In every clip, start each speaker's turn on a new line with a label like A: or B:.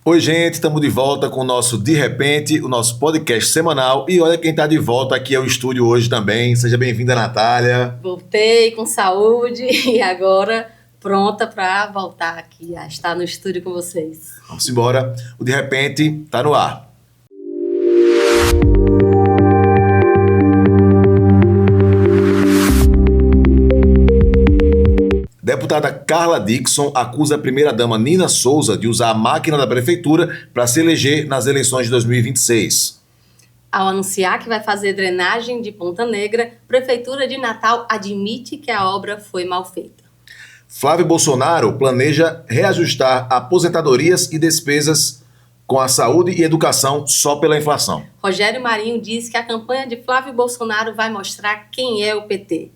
A: Oi, gente, estamos de volta com o nosso De Repente, o nosso podcast semanal. E olha quem está de volta aqui ao estúdio hoje também. Seja bem-vinda, Natália.
B: Voltei com saúde e agora pronta para voltar aqui a estar no estúdio com vocês.
A: Vamos embora. O De Repente está no ar. Deputada Carla Dickson acusa a primeira-dama Nina Souza de usar a máquina da prefeitura para se eleger nas eleições de 2026.
B: Ao anunciar que vai fazer drenagem de Ponta Negra, Prefeitura de Natal admite que a obra foi mal feita.
A: Flávio Bolsonaro planeja reajustar aposentadorias e despesas com a saúde e educação só pela inflação.
B: Rogério Marinho diz que a campanha de Flávio Bolsonaro vai mostrar quem é o PT.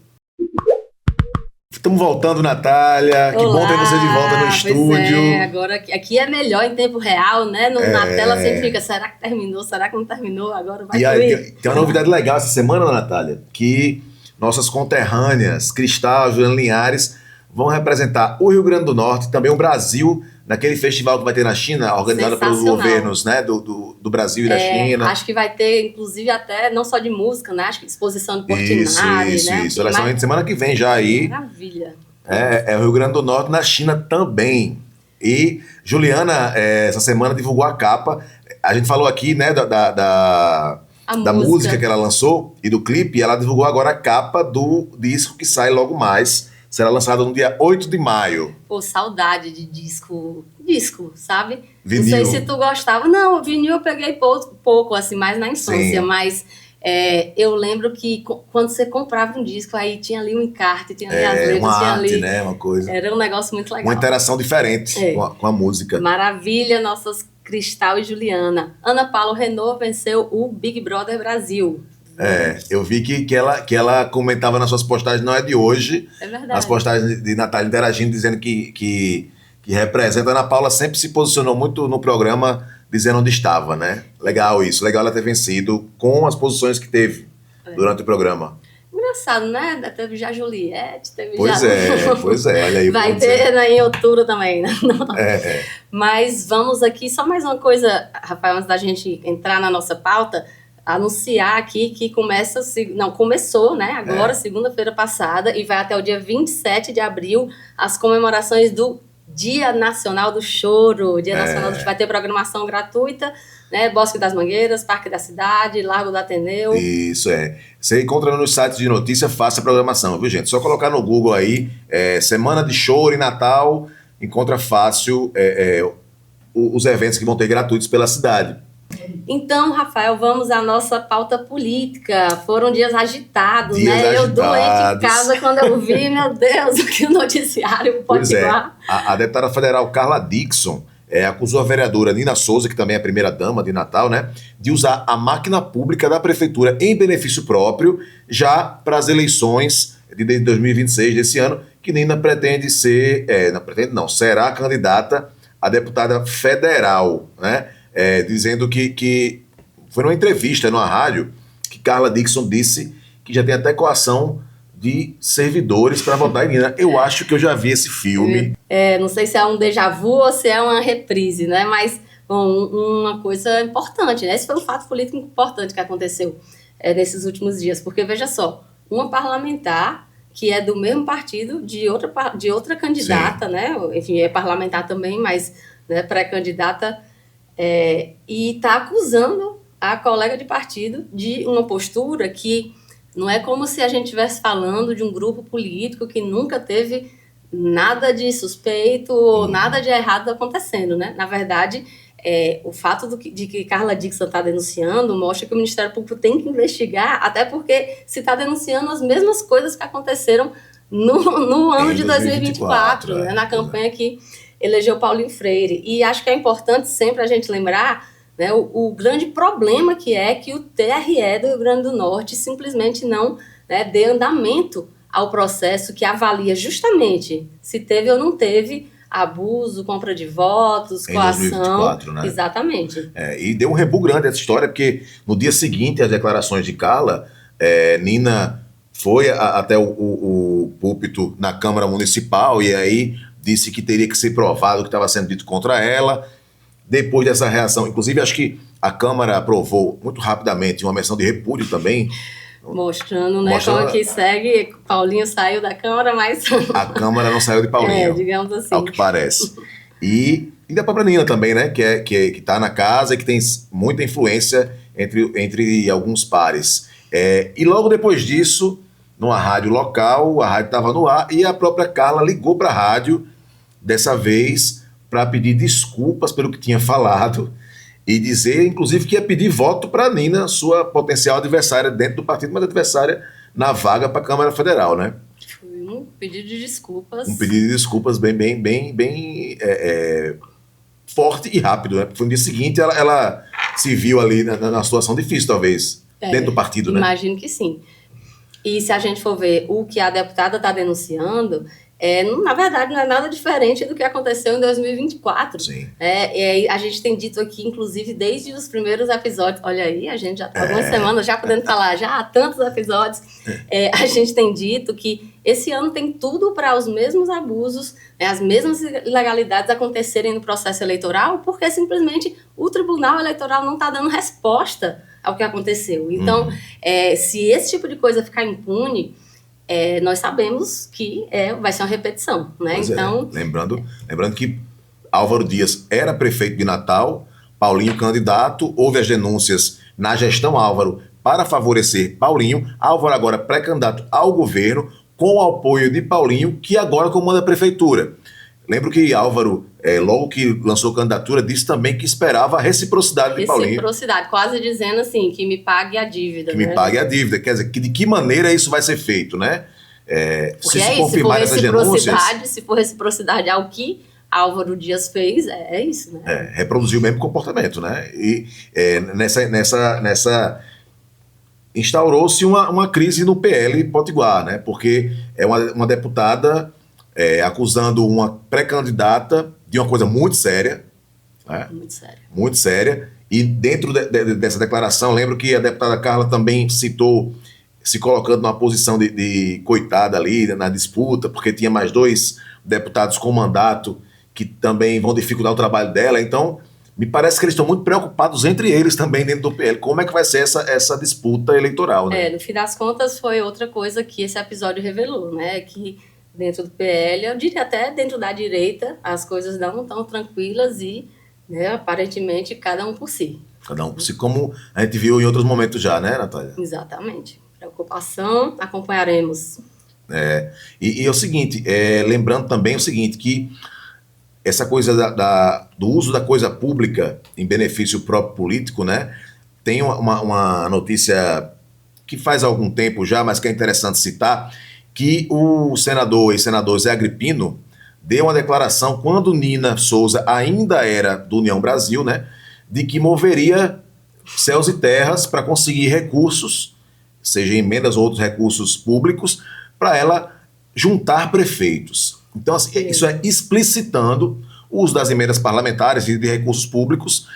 A: Estamos voltando, Natália. Que bom ter você de volta no estúdio.
B: Agora aqui é melhor em tempo real, né? Na tela sempre fica, será que terminou? Será que não terminou? Agora vai
A: fluir. Tem uma novidade legal essa semana, Natália, que nossas conterrâneas, Cristal, Juliana Linhares, vão representar o Rio Grande do Norte e também o Brasil naquele festival que vai ter na China, organizado pelos governos, né, do Brasil e da China.
B: Acho que vai ter, inclusive, até não só de música, né? Acho que exposição de Portinari, né?
A: Isso. Relacionamento semana que vem já aí.
B: Maravilha.
A: É o Rio Grande do Norte, na China também. E Juliana, essa semana, divulgou a capa. A gente falou aqui, né, da música que ela lançou e do clipe, e ela divulgou agora a capa do disco que sai logo mais. Será lançado no dia 8 de maio.
B: Pô, saudade de disco, sabe?
A: Vinil.
B: Não sei se tu gostava. Não, vinil eu peguei pouco assim, mais na infância. Sim. Mas eu lembro que quando você comprava um disco, aí tinha ali um encarte, tinha ali as letras,
A: uma
B: tinha
A: arte,
B: ali...
A: né? Uma coisa.
B: Era um negócio muito legal.
A: Uma interação diferente com a música.
B: Maravilha, nossas Cristal e Juliana. Ana Paula Renault venceu o Big Brother Brasil.
A: Eu vi que ela comentava nas suas postagens, não é de hoje.
B: É verdade.
A: Nas postagens de Natália interagindo, dizendo que representa. A Ana Paula sempre se posicionou muito no programa, dizendo onde estava, né? Legal isso, legal ela ter vencido com as posições que teve durante o programa.
B: Engraçado, né? Teve já Juliette, teve
A: pois
B: já...
A: olha aí.
B: Vai ter em outubro também, né? Mas vamos aqui, só mais uma coisa, Rafael, antes da gente entrar na nossa pauta, anunciar aqui que começou, né, agora, segunda-feira passada, e vai até o dia 27 de abril, as comemorações do Dia Nacional do Choro. Dia Nacional do Choro vai ter programação gratuita, né, Bosque das Mangueiras, Parque da Cidade, Largo do Ateneu.
A: Isso, Você encontra nos sites de notícia, faça a programação, viu, gente? Só colocar no Google aí, Semana de Choro e Natal, encontra fácil os eventos que vão ter gratuitos pela cidade.
B: Então, Rafael, vamos à nossa pauta política. Foram dias agitados,
A: né?
B: Eu doente em casa quando eu vi, meu Deus, que o noticiário pode lá.
A: A deputada federal Carla Dickson acusou a vereadora Nina Souza, que também é a primeira-dama de Natal, né, de usar a máquina pública da prefeitura em benefício próprio, já para as eleições de 2026 desse ano, que Nina pretende ser, será candidata a deputada federal, né? Dizendo que foi numa entrevista numa rádio que Carla Dickson disse que já tem até coação de servidores para votar em Nina. Eu acho que eu já vi esse filme.
B: Não sei se é um déjà vu ou se é uma reprise, né? Mas uma coisa importante, né? Esse foi um fato político importante que aconteceu nesses últimos dias, porque veja só, uma parlamentar que é do mesmo partido de outra candidata, sim, né? Enfim, é parlamentar também, mas pré-candidata. E está acusando a colega de partido de uma postura que não é como se a gente estivesse falando de um grupo político que nunca teve nada de suspeito ou nada de errado acontecendo, né? Na verdade, o fato de que Carla Dickson está denunciando mostra que o Ministério Público tem que investigar, até porque se está denunciando as mesmas coisas que aconteceram no ano de 2024, né? Na campanha que elegeu Paulinho Freire. E acho que é importante sempre a gente lembrar, né, o grande problema que o TRE do Rio Grande do Norte simplesmente não dê andamento ao processo que avalia justamente se teve ou não teve abuso, compra de votos, coação. Em 2024, né? Exatamente.
A: E deu um rebu grande essa história, porque no dia seguinte às declarações de Carla, Nina foi até o púlpito na Câmara Municipal e aí disse que teria que ser provado o que estava sendo dito contra ela. depois dessa reação? Inclusive, acho que a Câmara aprovou muito rapidamente uma menção de repúdio também.
B: Mostrando, né, como que segue. Paulinho saiu da Câmara, mas...
A: A Câmara não saiu de Paulinho.
B: Digamos assim.
A: Ao que parece. E da própria Nina também, né? Que tá na casa e que tem muita influência entre alguns pares. E logo depois disso, numa rádio local, a rádio estava no ar e a própria Carla ligou para a rádio, dessa vez, para pedir desculpas pelo que tinha falado e dizer, inclusive, que ia pedir voto para a Nina, sua potencial adversária dentro do partido, mas adversária na vaga para a Câmara Federal, né?
B: Foi um pedido de desculpas.
A: Um pedido de desculpas bem forte e rápido, né? Porque no dia seguinte ela se viu ali na situação difícil, talvez, dentro do partido, né?
B: Imagino que sim. E se a gente for ver o que a deputada está denunciando, na verdade não é nada diferente do que aconteceu em 2024.
A: Sim.
B: A gente tem dito aqui, inclusive, desde os primeiros episódios, olha aí, a gente já está algumas semanas já podendo falar, já há tantos episódios, a gente tem dito que esse ano tem tudo para os mesmos abusos, as mesmas ilegalidades acontecerem no processo eleitoral, porque simplesmente o Tribunal Eleitoral não está dando resposta ao que aconteceu. Então, se esse tipo de coisa ficar impune, nós sabemos que vai ser uma repetição, né?
A: Pois
B: então,
A: lembrando que Álvaro Dias era prefeito de Natal, Paulinho candidato, houve as denúncias na gestão Álvaro para favorecer Paulinho, Álvaro agora pré-candidato ao governo, com o apoio de Paulinho, que agora comanda a prefeitura. Lembro que Álvaro, logo que lançou candidatura, disse também que esperava a reciprocidade de Paulinho.
B: Reciprocidade, quase dizendo assim, que me pague a dívida.
A: Que me pague a dívida. Quer dizer, de que maneira isso vai ser feito, né?
B: Porque se confirmar essas denúncias... Se for reciprocidade ao que Álvaro Dias fez, é isso, né?
A: Reproduziu o mesmo comportamento, né? E nessa instaurou-se uma crise no PL Potiguar, né? Porque é uma deputada... acusando uma pré-candidata de uma coisa muito séria. Né? Muito séria. E dentro dessa declaração, lembro que a deputada Carla também citou, se colocando numa posição de coitada ali na disputa, porque tinha mais 2 deputados com mandato que também vão dificultar o trabalho dela. Então, me parece que eles estão muito preocupados entre eles também dentro do PL. Como é que vai ser essa disputa eleitoral, né?
B: No fim das contas, foi outra coisa que esse episódio revelou, né? Que dentro do PL, eu diria até dentro da direita, as coisas não estão tranquilas e, né, aparentemente, cada um por si.
A: Cada um por si, como a gente viu em outros momentos já, né, Natália?
B: Exatamente. Preocupação, acompanharemos.
A: E é o seguinte, lembrando também o seguinte, que essa coisa do uso da coisa pública em benefício próprio político, né, tem uma notícia que faz algum tempo já, mas que é interessante citar, que o ex-senador Zé Agripino deu uma declaração quando Nina Souza ainda era do União Brasil, né, de que moveria céus e terras para conseguir recursos, seja emendas ou outros recursos públicos, para ela juntar prefeitos. Então, assim, isso é explicitando o uso das emendas parlamentares e de recursos públicos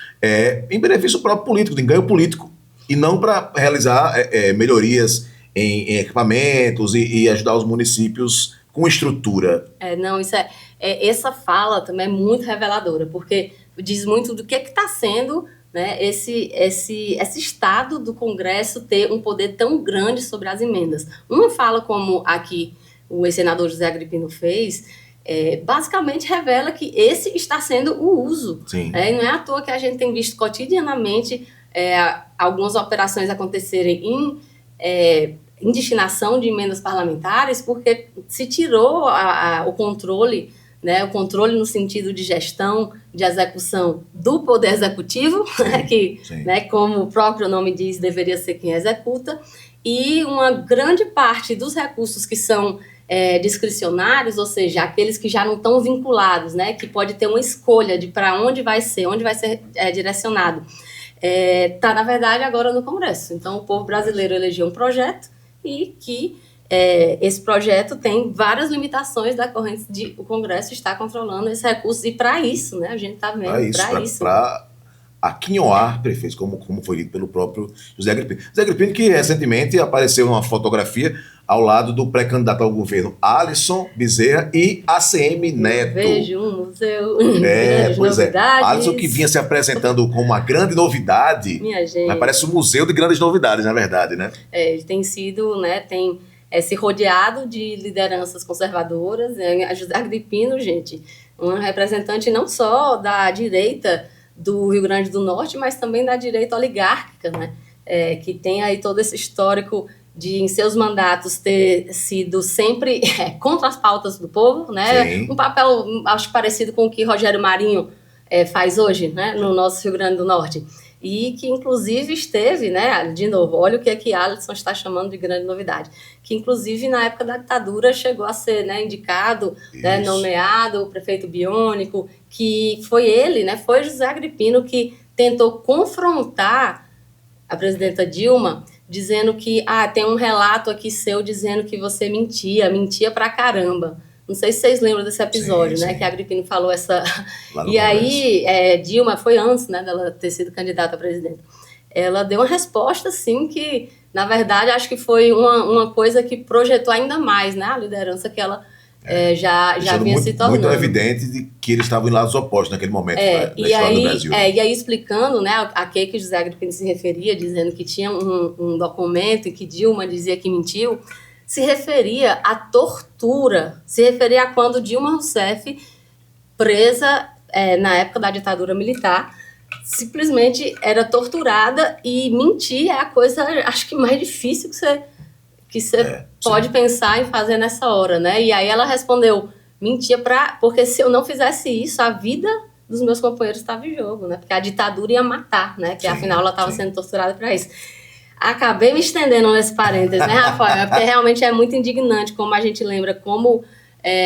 A: em benefício próprio político, em ganho político, e não para realizar melhorias em equipamentos e ajudar os municípios com estrutura.
B: Essa fala também é muito reveladora, porque diz muito do que está sendo, né, esse estado do Congresso ter um poder tão grande sobre as emendas. Uma fala como a que o ex-senador José Agripino fez, basicamente revela que esse está sendo o uso.
A: Sim.
B: Não é à toa que a gente tem visto cotidianamente algumas operações acontecerem em destinação de emendas parlamentares, porque se tirou o controle, né, o controle no sentido de gestão, de execução do Poder Executivo, né, que, né, como o próprio nome diz, deveria ser quem executa, e uma grande parte dos recursos que são discricionários, ou seja, aqueles que já não estão vinculados, né, que pode ter uma escolha de para onde vai ser direcionado, está, na verdade, agora no Congresso. Então, o povo brasileiro elegeu um projeto e que esse projeto tem várias limitações decorrentes de o Congresso estar controlando esses recursos. E para isso, né, a gente está vendo, para isso.
A: Para aquinhoar prefeitos, como foi dito pelo próprio José Agripino. José Agripino, que recentemente apareceu numa fotografia ao lado do pré-candidato ao governo Alisson Bezerra e ACM Neto.
B: Vejo um museu.
A: Pois novidades. Alisson que vinha se apresentando como uma grande novidade.
B: Minha gente.
A: Mas parece um museu de grandes novidades, na verdade, né?
B: Ele tem sido, né, tem se rodeado de lideranças conservadoras. A José Agripino, gente, um representante não só da direita do Rio Grande do Norte, mas também da direita oligárquica, né? Que tem aí todo esse histórico de, em seus mandatos, ter sido sempre contra as pautas do povo, né?
A: Sim.
B: Um papel, acho, parecido com o que Rogério Marinho faz hoje, né? No nosso Rio Grande do Norte. E que, inclusive, esteve, né? De novo, olha o que Alisson está chamando de grande novidade. Que, inclusive, na época da ditadura, chegou a ser, né, indicado, né, nomeado o prefeito biônico, que foi ele, né? Foi José Agripino que tentou confrontar a presidenta Dilma, dizendo que tem um relato aqui seu dizendo que você mentia pra caramba. Não sei se vocês lembram desse episódio,
A: sim,
B: né?
A: Sim.
B: Que a Agripino falou essa... E aí, Dilma, foi antes, né, dela ter sido candidata a presidente. Ela deu uma resposta, assim, que, na verdade, acho que foi uma coisa que projetou ainda mais, né? A liderança que ela já vinha se tornando.
A: Muito evidente de que eles estavam em lados opostos naquele momento da história do Brasil.
B: E aí explicando, né, a que José Agripino se referia, dizendo que tinha um documento e que Dilma dizia que mentiu, se referia à tortura, se referia a quando Dilma Rousseff, presa na época da ditadura militar, simplesmente era torturada, e mentir é a coisa, acho que mais difícil que você pode pensar em fazer nessa hora, né? E aí ela respondeu, mentia porque se eu não fizesse isso, a vida dos meus companheiros estava em jogo, né? Porque a ditadura ia matar, né? Que afinal ela estava sendo torturada para isso. Acabei me estendendo nesse parênteses, né, Rafael? Porque realmente é muito indignante como a gente lembra como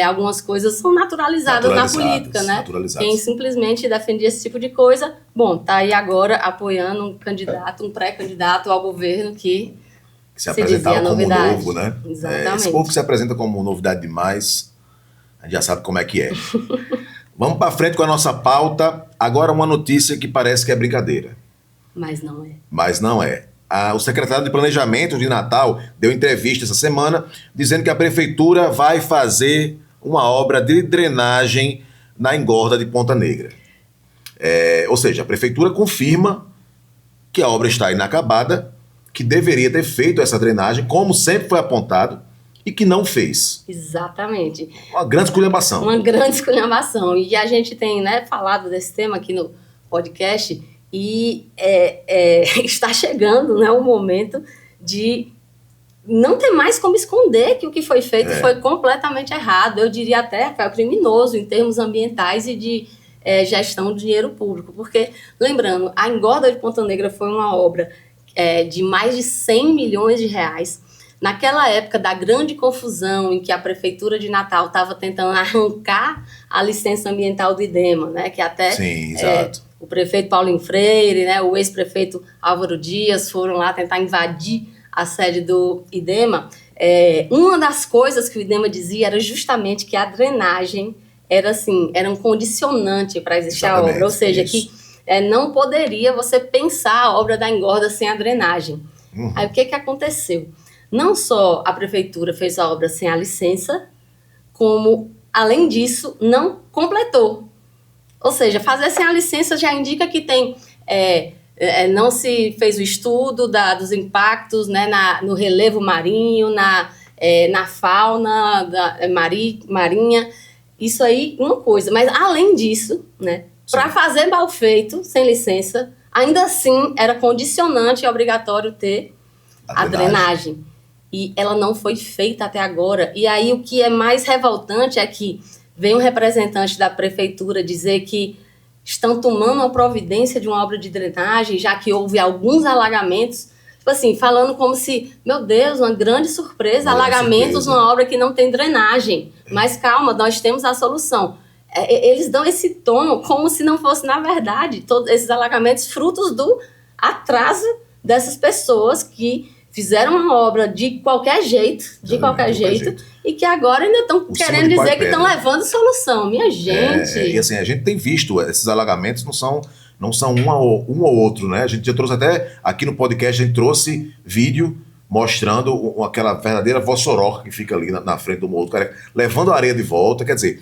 B: algumas coisas são naturalizadas na política, né? Quem simplesmente defendia esse tipo de coisa, bom, tá aí agora apoiando um candidato, um pré-candidato ao governo que
A: se apresentava como novo, né?
B: Exatamente.
A: Esse povo que se apresenta como novidade demais, a gente já sabe como é que é. Vamos para frente com a nossa pauta. Agora uma notícia que parece que é brincadeira.
B: Mas não é.
A: Mas não é. O secretário de Planejamento de Natal deu entrevista essa semana dizendo que a prefeitura vai fazer uma obra de drenagem na engorda de Ponta Negra. Ou seja, a prefeitura confirma que a obra está inacabada, que deveria ter feito essa drenagem, como sempre foi apontado, e que não fez.
B: Exatamente.
A: Uma grande esculhambação.
B: Uma grande esculhambação. E a gente tem, né, falado desse tema aqui no podcast, e está chegando, né, o momento de não ter mais como esconder que o que foi feito foi completamente errado. Eu diria até que é criminoso em termos ambientais e de gestão do dinheiro público. Porque, lembrando, a engorda de Ponta Negra foi uma obra de mais de 100 milhões de reais. Naquela época da grande confusão em que a Prefeitura de Natal estava tentando arrancar a licença ambiental do IDEMA, né, que até
A: Sim, exato.
B: O prefeito Paulinho Freire, né, o ex-prefeito Álvaro Dias foram lá tentar invadir a sede do IDEMA. Uma das coisas que o IDEMA dizia era justamente que a drenagem era um condicionante para existir a obra, ou seja, que não poderia você pensar a obra da engorda sem a drenagem. Uhum. Aí o que aconteceu? Não só a prefeitura fez a obra sem a licença, como, além disso, não completou. Ou seja, fazer sem a licença já indica que tem, não se fez o estudo dos impactos, né, no relevo marinho, na fauna marinha. Isso aí, uma coisa. Mas, além disso, né, para fazer mal feito, sem licença, ainda assim era condicionante e obrigatório ter a drenagem. E ela não foi feita até agora. E aí o que é mais revoltante é que vem um representante da prefeitura dizer que estão tomando uma providência de uma obra de drenagem, já que houve alguns alagamentos, tipo assim, falando como se, meu Deus, uma grande surpresa, alagamentos numa obra que não tem drenagem. Mas calma, nós temos a solução. Eles dão esse tom como se não fosse, na verdade, todos esses alagamentos frutos do atraso dessas pessoas que fizeram uma obra de qualquer jeito, e que agora ainda estão querendo dizer que estão levando solução. Minha gente...
A: E assim, a gente tem visto, esses alagamentos não são um ou outro, né? A gente já trouxe até, aqui no podcast, a gente trouxe vídeo mostrando aquela verdadeira vossoroca que fica ali na frente do Morro do Careca, levando a areia de volta, quer dizer,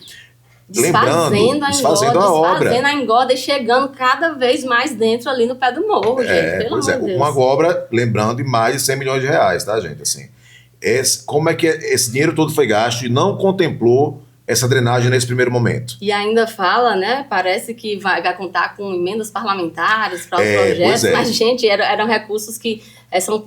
A: desfazendo a obra.
B: Desfazendo a engorda e chegando cada vez mais dentro ali no pé do morro, gente. Pelo
A: Pois é,
B: amor de Deus.
A: uma obra, lembrando, de mais de 100 milhões de reais, tá, gente? Assim, como é que esse dinheiro todo foi gasto e não contemplou essa drenagem nesse primeiro momento?
B: E ainda fala, né? Parece que vai contar com emendas parlamentares para os projetos, mas, gente, eram recursos que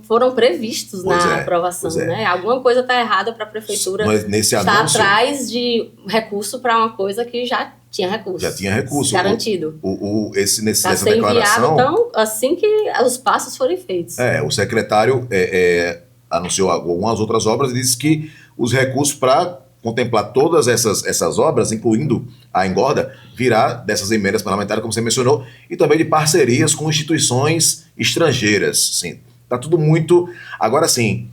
B: foram previstos na aprovação, né? Alguma coisa está errada para a prefeitura estar atrás de recurso para uma coisa que já tinha recurso.
A: Já tinha recurso.
B: Garantido.
A: Nessa declaração.
B: Então, assim que os passos forem feitos.
A: O secretário anunciou algumas outras obras e disse que os recursos para contemplar todas essas obras, incluindo a engorda, virá dessas emendas parlamentares, como você mencionou, e também de parcerias com instituições estrangeiras. Sim, tá tudo muito... Agora sim,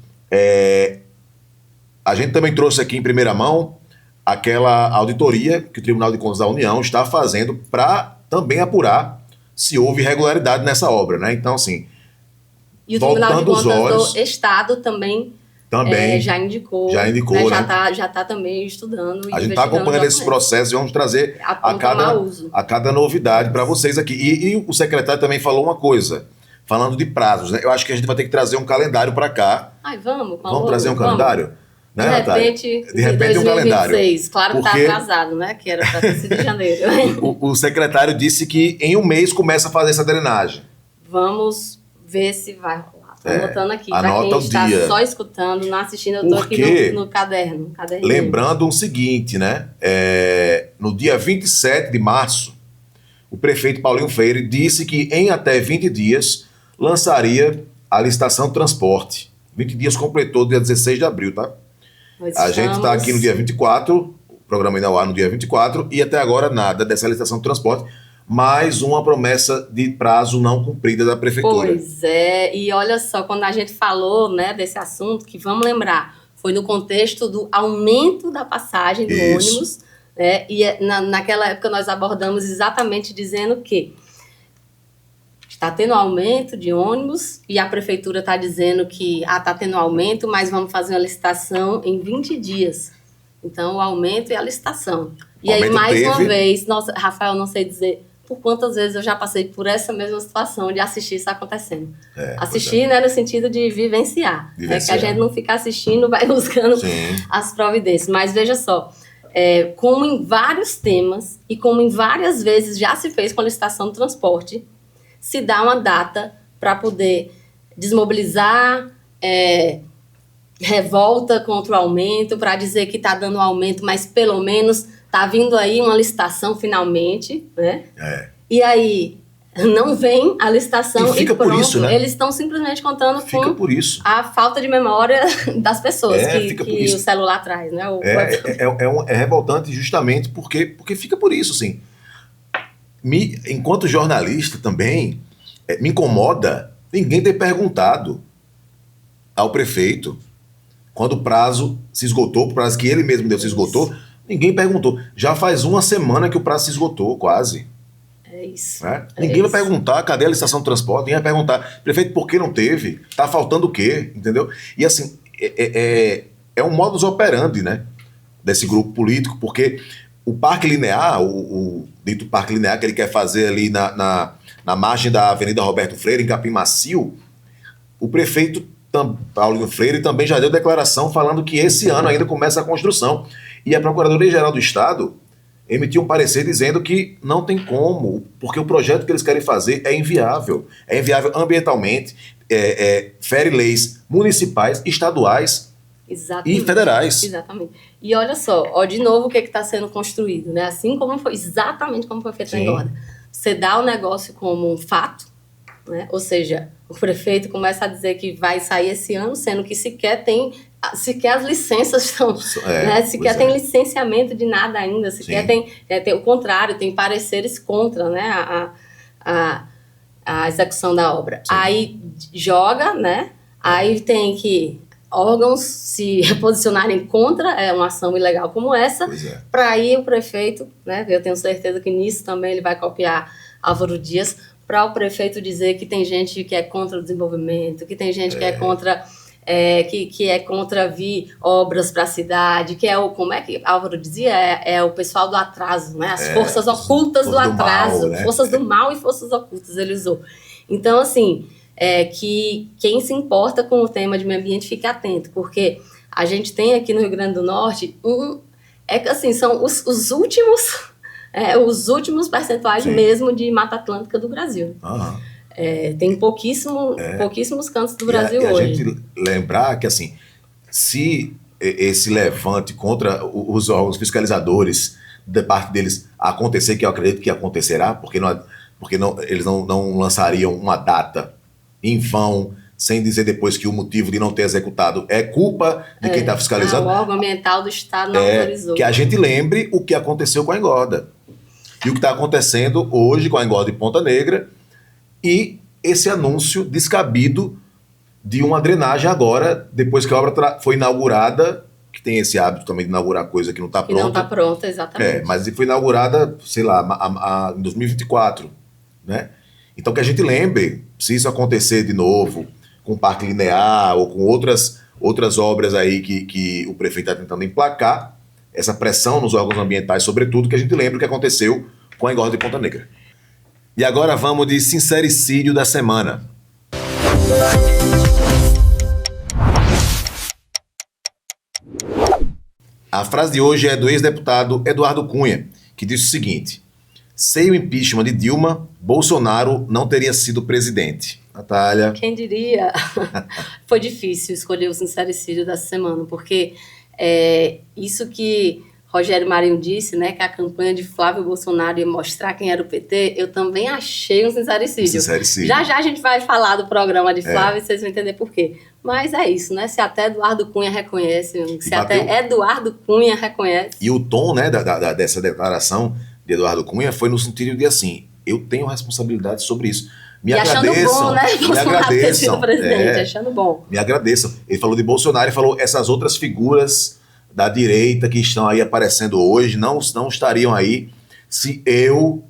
A: a gente também trouxe aqui em primeira mão aquela auditoria que o Tribunal de Contas da União está fazendo para também apurar se houve irregularidade nessa obra, né? Então, assim,
B: e o Tribunal de Contas do Estado também já indicou, né? Já está também estudando.
A: A gente está acompanhando esse processo e vamos trazer a cada novidade para vocês aqui. E o secretário também falou uma coisa, falando de prazos, né? Eu acho que a gente vai ter que trazer um calendário para cá.
B: Vamos
A: trazer um calendário? Né,
B: de repente
A: um calendário.
B: Claro que está atrasado, né? Que era para ter sido em janeiro.
A: O secretário disse que em um mês começa a fazer essa drenagem.
B: Vamos ver se vai rolar. Estou anotando aqui. Para
A: Anota
B: quem
A: o
B: está
A: dia.
B: Só escutando, não assistindo, eu estou aqui no caderno.
A: Lembrando o seguinte, né? No dia 27 de março, o prefeito Paulinho Freire disse que em até 20 dias lançaria a licitação de transporte. 20 dias completou dia 16 de abril, tá? A gente está aqui no dia 24, o programa ainda ao no dia 24, e até agora nada dessa licitação de transporte. Mais uma promessa de prazo não cumprida da prefeitura.
B: Pois é, e olha só, quando a gente falou, né, desse assunto, que vamos lembrar, foi no contexto do aumento da passagem do ônibus, né, e naquela época nós abordamos exatamente dizendo que está tendo aumento de ônibus e a prefeitura está dizendo que está tendo aumento, mas vamos fazer uma licitação em 20 dias. Então, o aumento e a licitação. E aí, mais uma vez, nossa, Rafael, não sei dizer por quantas vezes eu já passei por essa mesma situação de assistir isso acontecendo. Assistir, né, no sentido de vivenciar. Que a gente não fica assistindo, vai buscando as providências. Mas veja só, como em vários temas e como em várias vezes já se fez com a licitação do transporte, se dá uma data para poder desmobilizar, revolta contra o aumento, para dizer que está dando aumento, mas pelo menos está vindo aí uma licitação finalmente, né? E aí não vem a licitação e pronto. Por isso, né? Eles estão simplesmente contando com a falta de memória das pessoas que o celular traz, né?
A: É revoltante justamente porque fica por isso, assim. Enquanto jornalista também, me incomoda ninguém ter perguntado ao prefeito quando o prazo se esgotou, o prazo que ele mesmo deu se esgotou, ninguém perguntou. Já faz uma semana que o prazo se esgotou, quase.
B: É isso.
A: Ninguém vai perguntar, cadê a licitação de transporte? Ninguém vai perguntar, prefeito, por que não teve? Tá faltando o quê? Entendeu? E assim, é um modus operandi, né, desse grupo político, porque o Parque Linear, o dito Parque Linear que ele quer fazer ali na margem da Avenida Roberto Freire, em Capim Macio, o prefeito Paulinho Freire também já deu declaração falando que esse ano ainda começa a construção. E a Procuradoria-Geral do Estado emitiu um parecer dizendo que não tem como, porque o projeto que eles querem fazer é inviável. É inviável ambientalmente, fere leis municipais, estaduais e federais.
B: Exatamente. E olha só, de novo o que está sendo construído, né? Assim como foi, exatamente como foi feito agora. Você dá o negócio como um fato, né? Ou seja, o prefeito começa a dizer que vai sair esse ano, sendo que sequer as licenças estão, né? Sequer tem licenciamento de nada ainda, sequer tem o contrário, tem pareceres contra, né, a execução da obra. Sim. Aí joga, né? Aí tem que órgãos se posicionarem contra uma ação ilegal como essa, para aí o prefeito, né? Eu tenho certeza que nisso também ele vai copiar Álvaro Dias, para o prefeito dizer que tem gente que é contra o desenvolvimento, que tem gente que é contra que é contra vir obras para a cidade, que é como é que Álvaro dizia? É o pessoal do atraso, né? As forças ocultas do atraso, mal, né? Forças do mal e forças ocultas, ele usou. Então, assim, que quem se importa com o tema de meio ambiente fique atento, porque a gente tem aqui no Rio Grande do Norte, são os últimos percentuais mesmo de Mata Atlântica do Brasil.
A: Aham.
B: Tem pouquíssimos cantos do Brasil hoje.
A: A gente lembrar que, assim, se esse levante contra os órgãos fiscalizadores, da parte deles acontecer, que eu acredito que acontecerá, porque eles não lançariam uma data em vão, sem dizer depois que o motivo de não ter executado é culpa de quem está fiscalizando.
B: O órgão ambiental do Estado não autorizou.
A: Que a gente lembre o que aconteceu com a engorda. E o que está acontecendo hoje com a engorda de Ponta Negra, e esse anúncio descabido de uma drenagem agora, depois que a obra foi inaugurada, que tem esse hábito também de inaugurar coisa que não está pronta.
B: Que não está pronta, exatamente.
A: Mas foi inaugurada, sei lá, em 2024, né? Então que a gente lembre, se isso acontecer de novo, com o Parque Linear ou com outras obras aí que o prefeito está tentando emplacar, essa pressão nos órgãos ambientais, sobretudo, que a gente lembre o que aconteceu com a engorda de Ponta Negra. E agora vamos de sincericídio da semana. A frase de hoje é do ex-deputado Eduardo Cunha, que disse o seguinte: sem o impeachment de Dilma, Bolsonaro não teria sido presidente. Natália.
B: Quem diria? Foi difícil escolher o sincericídio dessa semana, porque isso que Rogério Marinho disse, né, que a campanha de Flávio Bolsonaro ia mostrar quem era o PT, eu também achei um sincericídio. Já a gente vai falar do programa de Flávio e vocês vão entender por quê. Mas é isso, né? Se até Eduardo Cunha reconhece, até Eduardo Cunha reconhece.
A: E o tom, né, dessa declaração de Eduardo Cunha foi no sentido de assim, eu tenho responsabilidade sobre isso. Me agradeçam,
B: achando bom, né?
A: Me agradeçam.
B: Presidente, achando bom.
A: Me agradeçam. Ele falou de Bolsonaro e falou essas outras figuras da direita que estão aí aparecendo hoje não estariam aí se eu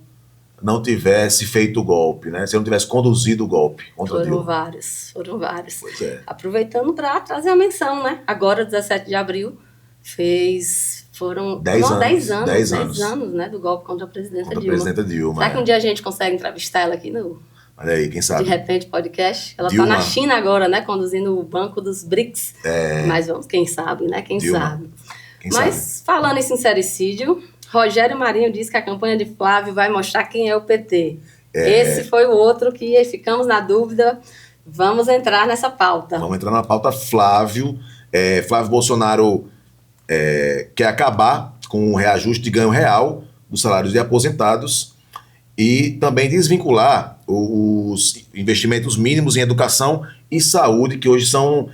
A: não tivesse feito o golpe, né? Se eu não tivesse conduzido o golpe contra Dilma.
B: Foram vários.
A: Pois é.
B: Aproveitando para trazer a menção, né? Agora, 17 de abril, foram 10 anos, né, do golpe contra a presidenta Dilma. Será que um dia a gente consegue entrevistar ela aqui no...
A: Olha aí, quem sabe?
B: De repente, podcast. Ela está na China agora, né? Conduzindo o Banco dos BRICS. Mas quem sabe, né? Quem sabe. Falando em sincericídio, Rogério Marinho disse que a campanha de Flávio vai mostrar quem é o PT. Esse foi o outro que ficamos na dúvida. Vamos entrar nessa pauta.
A: Vamos entrar na pauta Flávio. Flávio Bolsonaro quer acabar com o reajuste de ganho real dos salários de aposentados e também desvincular os investimentos mínimos em educação e saúde, que hoje são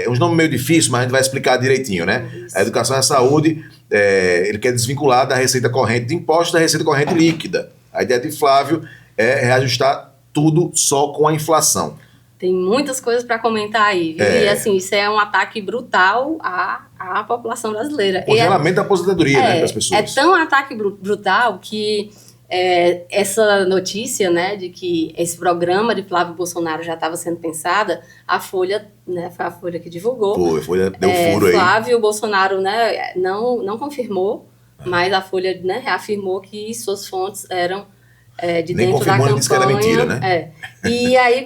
A: uns nomes meio difíceis, mas a gente vai explicar direitinho, né? Isso. A educação e a saúde, ele quer desvincular da receita corrente de impostos da receita corrente líquida. A ideia de Flávio é reajustar tudo só com a inflação.
B: Tem muitas coisas para comentar aí, viu? E assim, isso é um ataque brutal à população brasileira.
A: Congelamento da aposentadoria, né, das pessoas.
B: É tão ataque brutal que essa notícia, né, de que esse programa de Flávio Bolsonaro já estava sendo pensada, a Folha, né, foi a Folha que divulgou.
A: A Folha deu furo aí.
B: Flávio Bolsonaro, né, não confirmou, mas a Folha, né, reafirmou que suas fontes eram de
A: nem
B: dentro da campanha.
A: Disse que era mentira, né?
B: E aí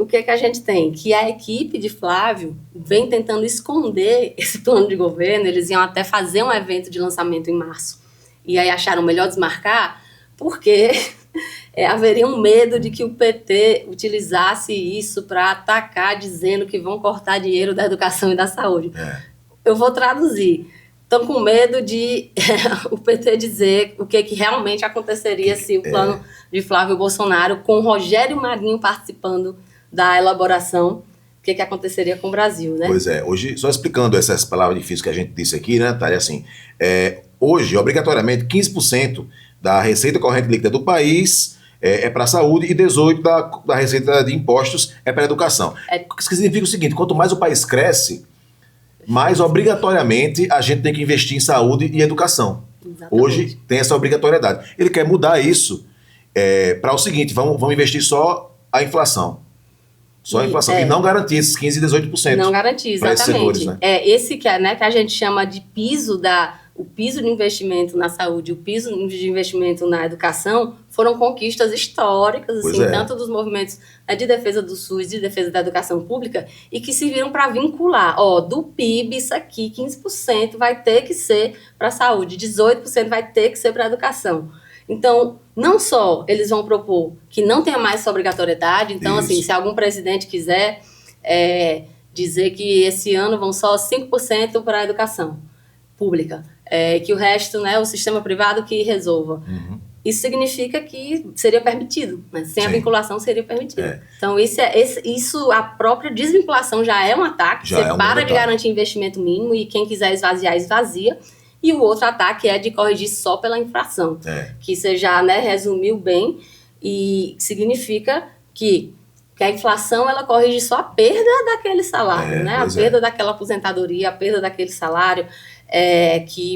B: o que é que a gente tem? Que a equipe de Flávio vem tentando esconder esse plano de governo. Eles iam até fazer um evento de lançamento em março. E aí acharam melhor desmarcar, porque haveria um medo de que o PT utilizasse isso para atacar, dizendo que vão cortar dinheiro da educação e da saúde. Eu vou traduzir. Estão com medo de o PT dizer o que realmente aconteceria se o plano de Flávio Bolsonaro, com Rogério Marinho participando da elaboração, o que aconteceria com o Brasil, né?
A: Pois é, hoje, só explicando essas palavras difíceis que a gente disse aqui, né, Thalia, assim, hoje, obrigatoriamente, 15% da receita corrente líquida do país para a saúde e 18% da receita de impostos é para a educação. O que significa o seguinte: quanto mais o país cresce, mais obrigatoriamente a gente tem que investir em saúde e educação.
B: Exatamente.
A: Hoje tem essa obrigatoriedade. Ele quer mudar isso para o seguinte: vamos investir só a inflação. Só a inflação. E não garantir esses 15% e 18%.
B: Não garantir, exatamente.
A: Para esses setores, né?
B: Esse que a gente chama de o piso de investimento na saúde, o piso de investimento na educação, foram conquistas históricas, assim, tanto dos movimentos de defesa do SUS, de defesa da educação pública, e que serviram para vincular, do PIB, isso aqui, 15% vai ter que ser para a saúde, 18% vai ter que ser para a educação. Então, não só eles vão propor que não tenha mais essa obrigatoriedade, então, assim, se algum presidente quiser dizer que esse ano vão só 5% para a educação pública, que o resto, né, o sistema privado que resolva. Isso significa que seria permitido, né? Sem a vinculação seria permitido. Então, isso, a própria desvinculação já é um ataque, você para de garantir investimento mínimo e quem quiser esvaziar, esvazia. E o outro ataque é de corrigir só pela inflação, que você já, né, resumiu bem, e significa que a inflação ela corrige só a perda daquele salário, né? A perda daquela aposentadoria, a perda daquele salário,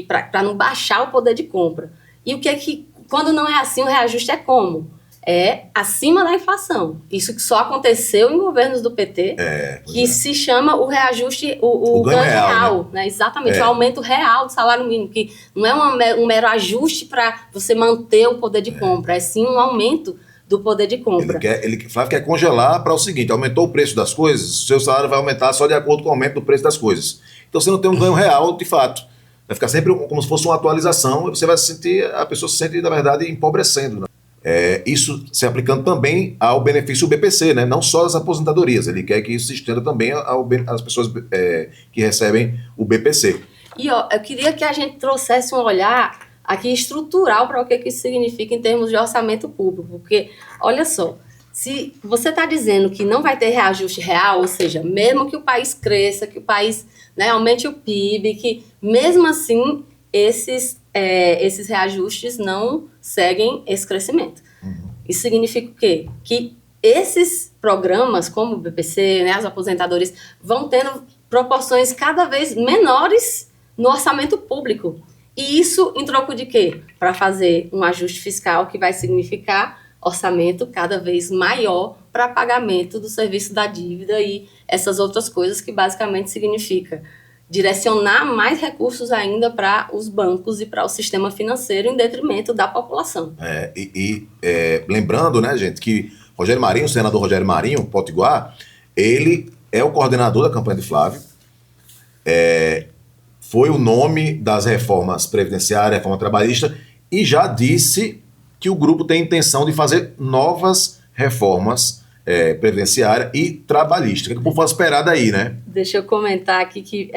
B: para não baixar o poder de compra. E o que quando não é assim, o reajuste é como? É acima da inflação. Isso que só aconteceu em governos do PT, que se chama o reajuste, o ganho real, né? Exatamente, o aumento real do salário mínimo, que não é um mero ajuste para você manter o poder de compra, é sim um aumento do poder de compra.
A: Flávio quer congelar para o seguinte: aumentou o preço das coisas, o seu salário vai aumentar só de acordo com o aumento do preço das coisas. Então você não tem um ganho real de fato. Vai ficar sempre como se fosse uma atualização, e você vai a pessoa se sente, na verdade, empobrecendo, né? Isso se aplicando também ao benefício BPC, né? Não só as aposentadorias. Ele quer que isso se estenda também às pessoas que recebem o BPC.
B: E eu queria que a gente trouxesse um olhar aqui estrutural para o que isso significa em termos de orçamento público. Porque, olha só, se você está dizendo que não vai ter reajuste real, ou seja, mesmo que o país cresça, que o país, né, aumente o PIB, que mesmo assim esses reajustes não seguem esse crescimento. Isso significa o quê? Que esses programas, como o BPC, né, as aposentadorias, vão tendo proporções cada vez menores no orçamento público. E isso em troco de quê? Para fazer um ajuste fiscal que vai significar orçamento cada vez maior para pagamento do serviço da dívida e essas outras coisas que basicamente significa direcionar mais recursos ainda para os bancos e para o sistema financeiro em detrimento da população.
A: Lembrando, né, gente, que Rogério Marinho, o senador Rogério Marinho, Potiguar, ele é o coordenador da campanha de Flávio, foi o nome das reformas previdenciárias, reforma trabalhista, e já disse que o grupo tem intenção de fazer novas reformas previdenciária e trabalhista. O que o povo vai esperar daí, né?
B: Deixa eu comentar aqui que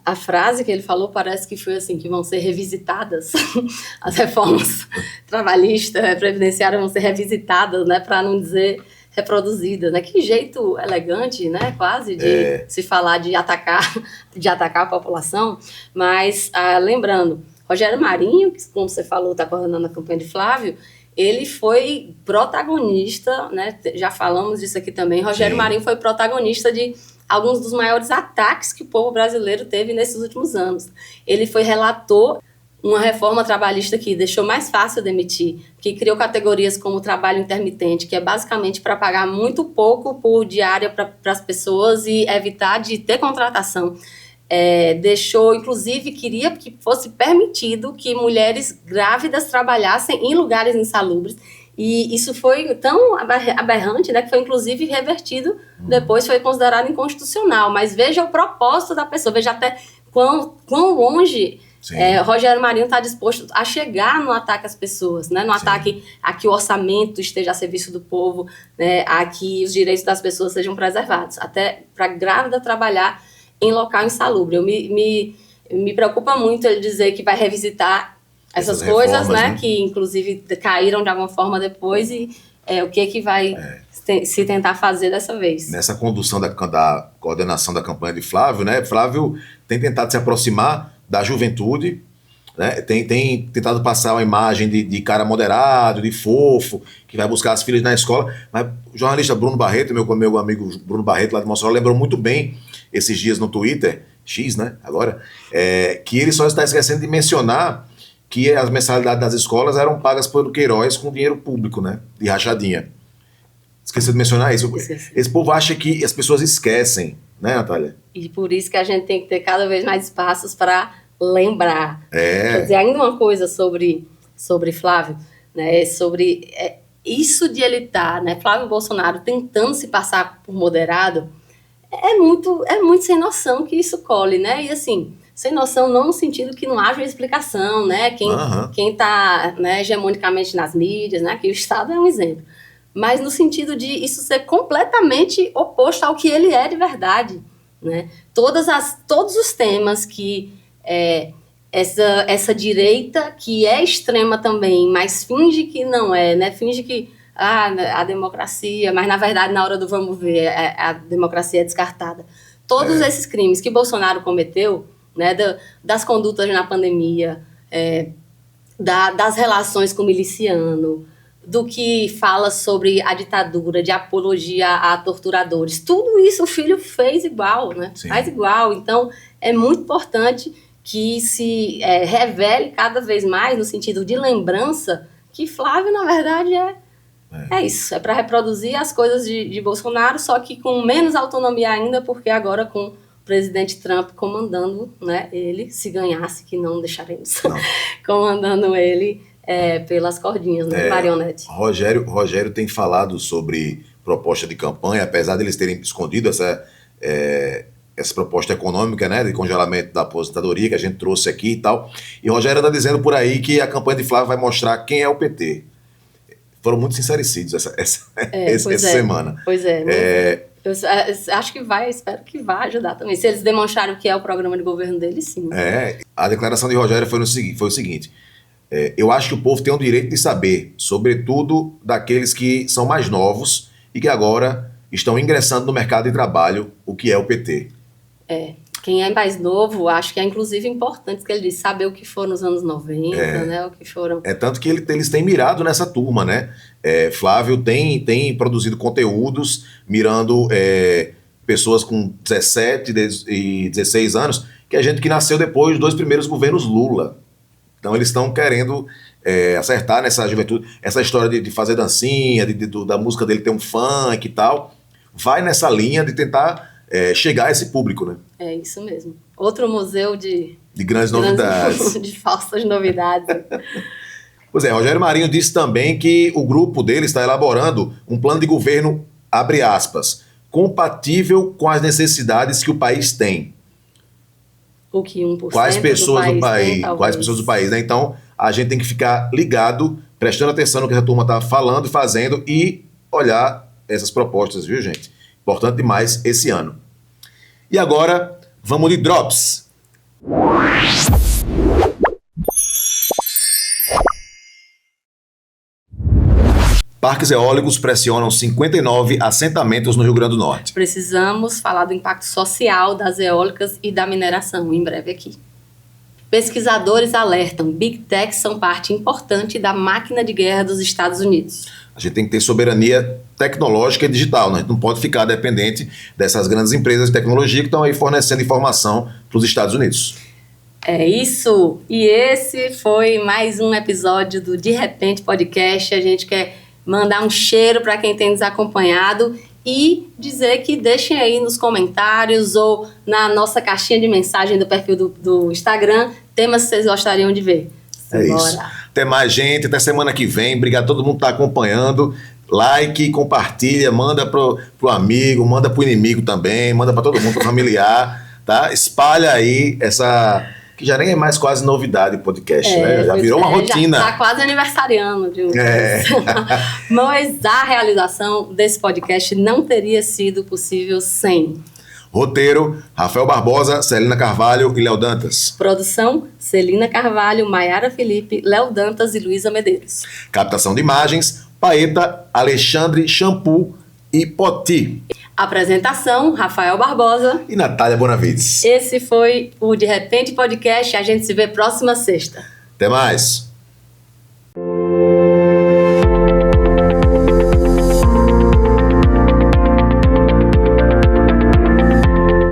B: a frase que ele falou parece que foi assim, que vão ser revisitadas as reformas trabalhistas, previdenciárias vão ser revisitadas, né, para não dizer reproduzidas, né? Que jeito elegante, né, quase de se falar de atacar a população, mas lembrando, Rogério Marinho, que como você falou, está coordenando a campanha de Flávio, ele foi protagonista, né? Já falamos disso aqui também. Rogério Marinho foi protagonista de alguns dos maiores ataques que o povo brasileiro teve nesses últimos anos. Ele foi relator uma reforma trabalhista que deixou mais fácil demitir, que criou categorias como trabalho intermitente, que é basicamente para pagar muito pouco por diária para as pessoas e evitar de ter contratação. Deixou, inclusive, queria que fosse permitido que mulheres grávidas trabalhassem em lugares insalubres. E isso foi tão aberrante, né, que foi, inclusive, revertido, depois foi considerado inconstitucional. Mas veja o propósito da pessoa, veja até quão longe Rogério Marinho está disposto a chegar no ataque às pessoas, né, no ataque a que o orçamento esteja a serviço do povo, né, a que os direitos das pessoas sejam preservados, até para grávida trabalhar em local insalubre. Me preocupa muito ele dizer que vai revisitar essas coisas, reformas, né, que inclusive caíram de alguma forma depois e o que vai se tentar fazer dessa vez.
A: Nessa condução da coordenação da campanha de Flávio, né, Flávio tem tentado se aproximar da juventude, né, tem tentado passar uma imagem de cara moderado, de fofo, que vai buscar as filhas na escola, mas o jornalista Bruno Barreto, meu amigo Bruno Barreto lá de Mossoró, lembrou muito bem esses dias no Twitter, X, né, agora, que ele só está esquecendo de mencionar que as mensalidades das escolas eram pagas pelo Queiroz com dinheiro público, né, de rachadinha. Esqueci de mencionar isso.
B: Esqueci.
A: Esse povo acha que as pessoas esquecem, né, Natália?
B: E por isso que a gente tem que ter cada vez mais espaços para lembrar.
A: É.
B: Quer dizer, ainda uma coisa sobre Flávio, né? Sobre isso de ele estar, né? Flávio Bolsonaro tentando se passar por moderado, é muito sem noção que isso colhe, né? E assim, sem noção não no sentido que não haja uma explicação, né? Quem está, né, hegemonicamente nas mídias, né? Que o Estado é um exemplo. Mas no sentido de isso ser completamente oposto ao que ele é de verdade, né? Todos os temas que essa direita, que é extrema também, mas finge que não é, né? Finge que a democracia, mas na verdade na hora do vamos ver, a democracia é descartada. Todos esses crimes que Bolsonaro cometeu, né? Das condutas na pandemia, das relações com o miliciano, do que fala sobre a ditadura, de apologia a torturadores. Tudo isso o filho fez igual, né?
A: Sim.
B: Faz igual. Então, é muito importante que se revele cada vez mais, no sentido de lembrança, que Flávio, na verdade, é isso. É para reproduzir as coisas de Bolsonaro, só que com menos autonomia ainda, porque agora com o presidente Trump comandando, né, ele, se ganhasse, que não deixaremos, comandando ele pelas cordinhas, né, marionete.
A: Rogério tem falado sobre proposta de campanha, apesar de eles terem escondido essa proposta econômica, né, de congelamento da aposentadoria que a gente trouxe aqui e tal. E Rogério está dizendo por aí que a campanha de Flávio vai mostrar quem é o PT. Foram muito sincericidos essa semana.
B: Pois eu acho que espero que vai ajudar também. Se eles demonstrarem o que é o programa de governo deles, sim.
A: A declaração de Rogério foi o seguinte: eu acho que o povo tem o direito de saber, sobretudo daqueles que são mais novos e que agora estão ingressando no mercado de trabalho, o que é o PT.
B: Quem é mais novo, acho que é inclusive importante, que ele diz, saber o que foram nos anos 90, né, o que foram...
A: Tanto que eles têm mirado nessa turma, né? Flávio tem produzido conteúdos mirando pessoas com 17 e 16 anos, que é gente que nasceu depois dos 2 primeiros governos Lula. Então eles estão querendo acertar nessa juventude, essa história de fazer dancinha, da música dele ter um funk e tal, vai nessa linha de tentar chegar a esse público, né?
B: É isso mesmo. Outro museu de
A: grandes novidades.
B: De falsas novidades.
A: Pois Rogério Marinho disse também que o grupo dele está elaborando um plano de governo, abre aspas, compatível com as necessidades que o país tem.
B: O que 1%
A: Quais pessoas do país,
B: tem,
A: quais pessoas do país, né? Então, a gente tem que ficar ligado, prestando atenção no que essa turma está falando e fazendo e olhar essas propostas, viu, gente? Importante demais esse ano. E agora, vamos de Drops. Parques eólicos pressionam 59 assentamentos no Rio Grande do Norte.
B: Precisamos falar do impacto social das eólicas e da mineração, em breve aqui. Pesquisadores alertam, Big Tech são parte importante da máquina de guerra dos Estados Unidos.
A: A gente tem que ter soberania tecnológica e digital, né? A gente não pode ficar dependente dessas grandes empresas de tecnologia que estão aí fornecendo informação para os Estados Unidos.
B: É isso! E esse foi mais um episódio do De Repente Podcast. A gente quer mandar um cheiro para quem tem nos acompanhado e dizer que deixem aí nos comentários ou na nossa caixinha de mensagem do perfil do Instagram temas que vocês gostariam de ver.
A: Isso. Até mais, gente. Até semana que vem. Obrigado a todo mundo que está acompanhando. Like, compartilha, manda pro amigo, manda pro inimigo também, manda para todo mundo, pro familiar, tá? Espalha aí essa... que já nem é mais quase novidade podcast, né? Já virou uma rotina.
B: Já tá quase aniversariando de um Mas a realização desse podcast não teria sido possível sem...
A: Roteiro, Rafael Barbosa, Celina Carvalho e Léo Dantas.
B: Produção, Celina Carvalho, Maiara Felipe, Léo Dantas e Luísa Medeiros.
A: Captação de imagens, Paeta, Alexandre Shampoo e Poti.
B: Apresentação, Rafael Barbosa
A: e Natália Bonavides.
B: Esse foi o De Repente Podcast. A gente se vê próxima sexta.
A: Até mais.